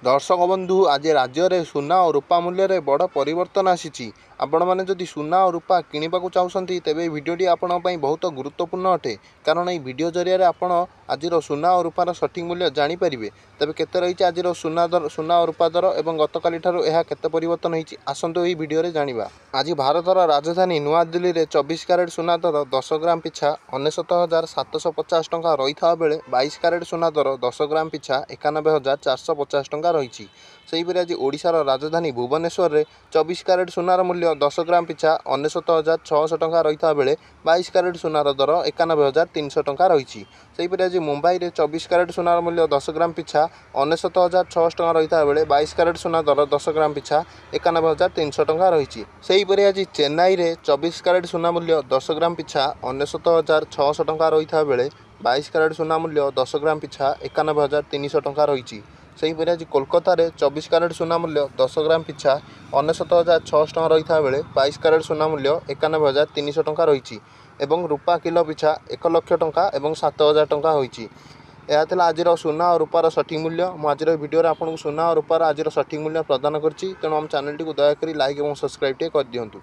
दर्शक बंधु आज राज्य में सुना और रूपा मूल्य में बड़ परिवर्तन आसी। आपण मैंने जदि सुना और रूपा किणवा चाहते तेज भिडटी आपण बहुत गुरुत्वपूर्ण अटे, कारण ये भिड जरिया आपण आज सुना और रूपार सठिक मूल्य जानीपर। तेज केते रही आज सुना और रूपा दर और गतकाली केते परिवर्तन होती आसतु यही भिडियो जाना। आज भारतर राजधानी नुआ दिल्ली में 24 क्यारेट सुना दर 10 ग्राम पिछा 69,750 टंका रही था बेले 22 क्यारेट सुना दर 10 ग्राम पिछा 91,450 टंका रही। सेहीपरि आज ओडिशार राजधानी भुवनेश्वर में 24 क्यारेट सुनार मूल्य 10 ग्राम पिछा 69,600 टंका रही था बेले 22 क्यारेट सुनार दर 91,300 टंका रही। सेहीपरि आज मुंबई में 24 क्यारेट सुनार मूल्य 10 ग्राम पिछा 69,600 टंका रही था बेले 22 क्यारेट सुना दर 10 ग्राम पिछा 91,300 टंका रही। सेहीपरि आज चेन्नई में 24 क्यारेट सुना मूल्य 10 ग्राम पिछा 69,600 टंका रही था बेले 22 क्यारेट सुना मूल्य 10 ग्राम पिछा 91,300 टंका रही। सेहीपरि आज कोलकाता में 24 क्यारेट सुना मूल्य 10 ग्राम पिछा 69,600 टंका रही था बेले 22 क्यारेट सुना मूल्य 91,300 टंका रही एवं रूपा किलो पिछा 1 लाख टंका और 7,000 टंका होईची। यह था आज सुना और रूपार सठिक मूल्य। मुझे आज भिडियो आपको सुना और रूपार आज सठिक मूल्य प्रदान करी। तेणु आम चैनल टी दयाकोरी लाइक और सब्सक्राइब कर दिंतु।